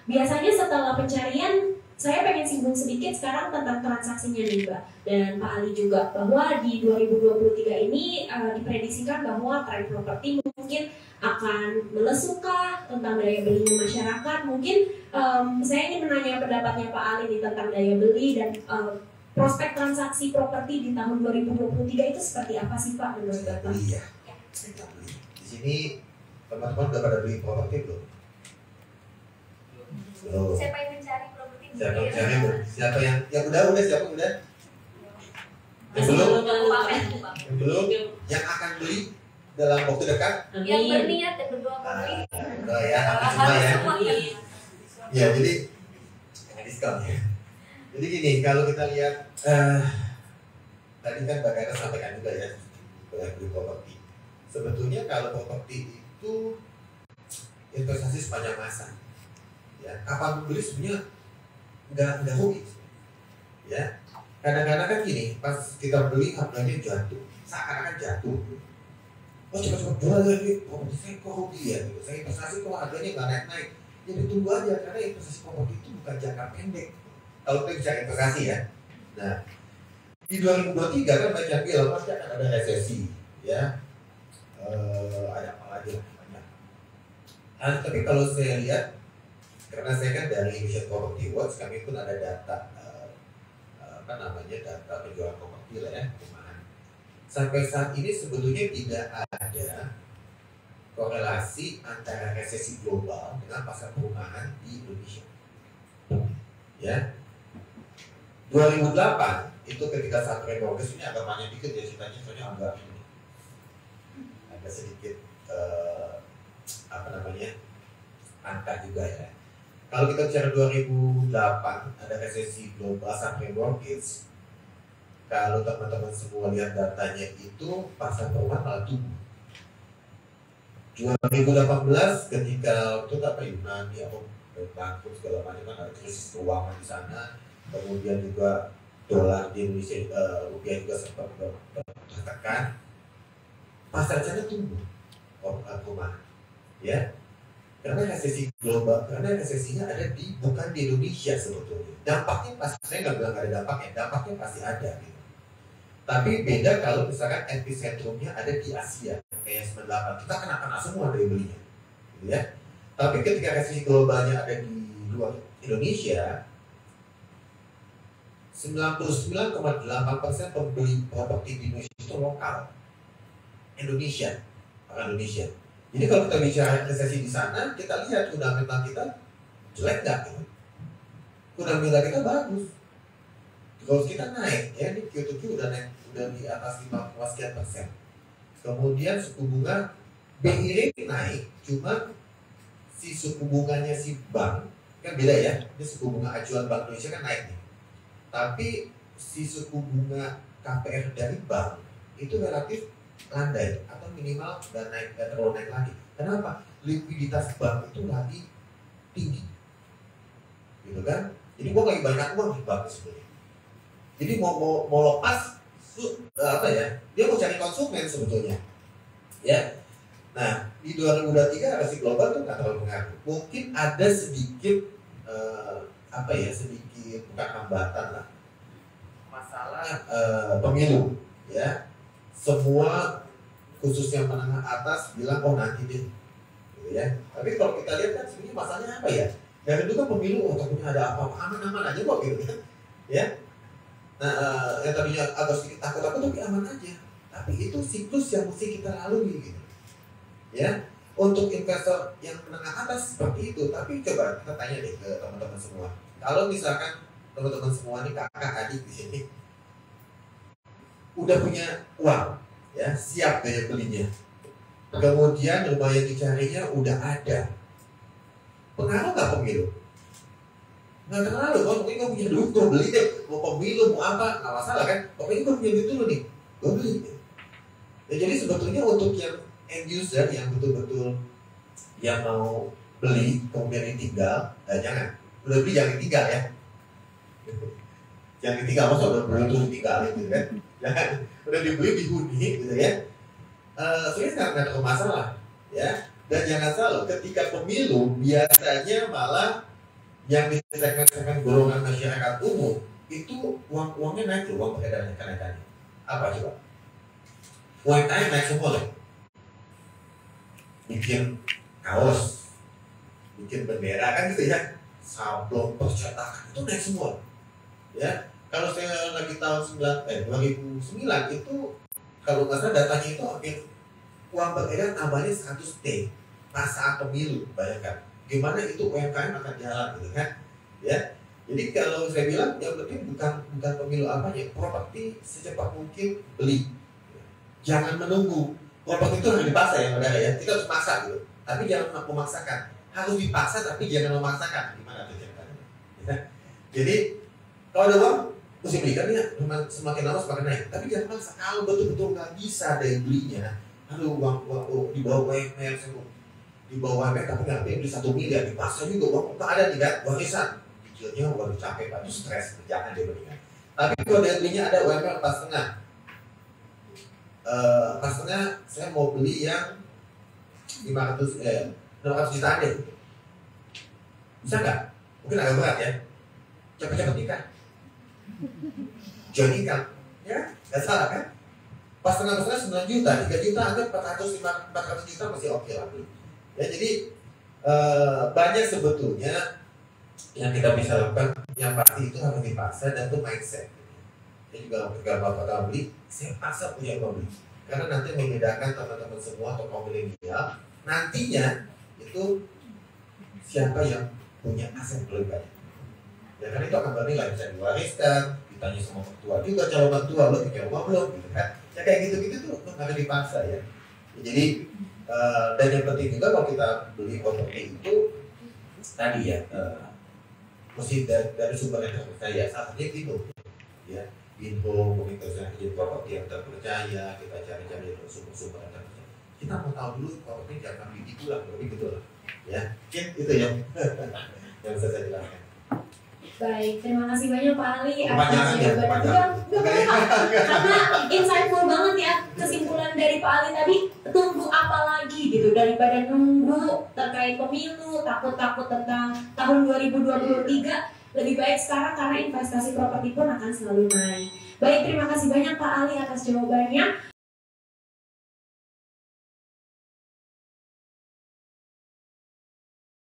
biasanya setelah pencarian, saya pengen singgung sedikit sekarang tentang transaksinya nih Mbak dan Pak Ali juga, bahwa di 2023 ini diprediksikan bahwa tren properti mungkin akan melesukah tentang daya belinya masyarakat. Mungkin saya ingin menanya pendapatnya Pak Ali nih tentang daya beli dan prospek transaksi properti di tahun 2023 itu seperti apa sih Pak menurut Bapak? Iya. Di sini teman-teman udah pada beli properti belum? Belum. Siapa yang mencari properti? Siapa yang udah siapa udah? Yang belum? Yang akan beli dalam waktu dekat? Yang berniat dan berdoa membeli. Ya, semua ya. Ya, jadi diskon ya. Jadi gini, kalau kita lihat tadi kan Mbak Kara sampaikan juga ya, beli properti. Sebetulnya kalau properti itu investasi sepanjang masa. Ya, kapan beli sebenarnya nggak rugi. Ya, kadang-kadang kan gini, pas kita beli harganya jatuh, seakan-akan jatuh. Oh cepat-cepat jual lagi, properti saya kok rugi ya, gitu. Saya investasi kok harganya nggak naik-naik. Jadi tunggu aja, karena investasi properti itu bukan jangka pendek. Kalau kita bicara investasi ya, nah di 2023 kan banyak bilang pasti akan ada resesi, ya. Ada apa lagi banyak. Tapi kalau saya lihat, karena saya kan dari Indonesia Property Watch, kami pun ada data data penjualan properti lah ya, perumahan. Sampai saat ini sebetulnya tidak ada korelasi antara resesi global dengan pasar perumahan di Indonesia. Ya, 2008 itu ketika saat remortgage ini agak banyak dikit ya ceritanya, soalnya agak sedikit angka juga ya. Kalau kita bicara 2008 ada resesi global sampai mortgage. Kalau teman-teman semua lihat datanya itu pasar perumahan malah tumbuh. 2018 ketika itu Yunani bangkrut segala macam kan, ada krisis keuangan di sana, kemudian juga dolar di Indonesia, rupiah juga sempat tertekan, pasar sana tumbuh perumahan, ya. Karena resesi global, karena resesinya ada bukan di Indonesia sebetulnya. Dampaknya pasti, saya nggak bilang nggak ada dampaknya pasti ada gitu. Tapi beda kalau misalkan epicentrumnya ada di Asia, kayak 98, kita kena semua daya belinya, gitu ya. Tapi ketika resesi globalnya ada di luar Indonesia, 99,8% pembeli properti di Indonesia itu lokal, orang Indonesia. Jadi kalau kita bicara resesi di sana, kita lihat fundamental kita jelek nggak? Gitu. Fundamental kita bagus, growth kita naik, ya di Q2Q udah naik, udah di atas 5,sekian%. Kemudian suku bunga BI rate naik, cuma si suku bunganya si bank kan beda ya. Ini suku bunga acuan Bank Indonesia kan naik nih, tapi si suku bunga KPR dari bank itu relatif landai atau minimal dan naik, nggak terlalu naik lagi. Kenapa? Likuiditas bank itu lagi tinggi, gitu kan? Jadi gua lagi banyak uang di bank sebenarnya. Jadi mau lepas, dia mau cari konsumen sebetulnya, ya. Nah di 2023 resesi global tuh nggak terlalu pengaruh. Mungkin ada sedikit sedikit bukan hambatan lah, masalah pemilu, ya. Semua khususnya menengah atas bilang nanti deh, gitu ya. Tapi kalau kita lihat kan sebenarnya masalahnya apa ya? Dari itu kan pemilu, takutnya ada apa-apa, aman-aman aja kok gitu kan, ya. Nah, yang tadinya agak sedikit takut tapi aman aja. Tapi itu siklus yang mesti kita lalui gitu, ya. Untuk investor yang menengah atas seperti itu. Tapi coba kita tanya deh ke teman-teman semua. Kalau misalkan teman-teman semua nih, kakak adik di sini udah punya uang, ya, siap daya belinya, kemudian rumah yang dicarinya udah ada, pengaruh nggak pemilu? Nggak terlalu, kalau pokoknya gue punya duit, gue beli deh, mau pemilu, mau apa, nggak masalah kan, pokoknya gue punya duit dulu nih, gue beli deh. Ya, jadi sebetulnya untuk yang end user, yang betul-betul yang mau beli, kemudian ditinggal, jangan, udah beli jangan ditinggal ya. Jangan ditinggal, maksudnya udah beli terus ditinggal gitu kan. Udah dibeli dihuni gitu ya. Sebenarnya nggak terlalu masalah, ya. Dan jangan salah, ketika pemilu biasanya malah yang di segmen-segmen golongan masyarakat umum itu uangnya naik loh, uang peredarannya kenaikannya. Apa coba? UMKM naik semua loh. Bikin kaos, bikin bendera kan gitu ya, sablon, percetakan itu naik semua. Ya, kalau saya lagi tahun 2009 itu kalau nggak salah datanya itu hampir uang beredar tambahnya 100 T pas saat pemilu, bayangkan gimana itu UMKM akan jalan gitu kan, ya. Jadi kalau saya bilang yang penting bukan pemilu apanya, properti secepat mungkin beli, jangan menunggu. Properti itu harus dipaksa ya, saudara ya, kita harus paksa gitu, tapi jangan memaksakan, harus dipaksa tapi jangan memaksakan. Gimana tuh ceritanya? Ya. Jadi kalau ada uang mesti beli kan ya, semakin lama semakin naik, tapi jangan paksa. Kalau betul-betul nggak bisa daya belinya, aduh uang di bawah UMR semua, di bawah UMR tapi nggak beli 1 miliar, dipaksa juga uang tak ada tidak warisan, cicilnya udah capek pak, itu stres, jangan dia belinya. Tapi kalau daya belinya ada UMR 4,5, 4,5 saya mau beli yang 600 juta deh, bisa nggak? Mungkin agak berat ya, cepet-cepet nikah. Join income, ya, nggak salah kan? Pas tengah-tengah 9 juta, 3 juta, anggap 400 juta masih oke lah. Ya, jadi banyak sebetulnya yang kita bisa lakukan, yang pasti itu harus dipaksa dan itu mindset. Saya juga ketika bapak beli, saya paksa punya pembeli, karena nanti membedakan teman-teman semua atau kaum milenial nantinya itu siapa yang punya aset lebih banyak. Ya kan itu akan bernilai, bisa diwariskan, ditanya sama mertua juga, calon mertua lo punya rumah belum gitu kan. Ya kayak gitu-gitu tuh akan dipaksa ya. Jadi dan yang penting juga kalau kita beli properti itu tadi ya, mesti dari sumber yang terpercaya. Salah satunya gitu ya, info komunitas izin properti yang terpercaya, kita cari-cari sumber-sumber yang terpercaya. Kita mau tahu dulu properti jangan beli gitu lah, lebih gitu lah ya. Itu yang bisa saya jelaskan. Baik, terima kasih banyak Pak Ali Kepanjangan atas ya, jawaban. Karena insightful banget ya kesimpulan dari Pak Ali tadi. Tunggu apa lagi gitu, daripada nunggu terkait pemilu, takut-takut tentang tahun 2023, lebih baik sekarang karena investasi properti pun akan selalu naik. Baik, terima kasih banyak Pak Ali atas jawabannya.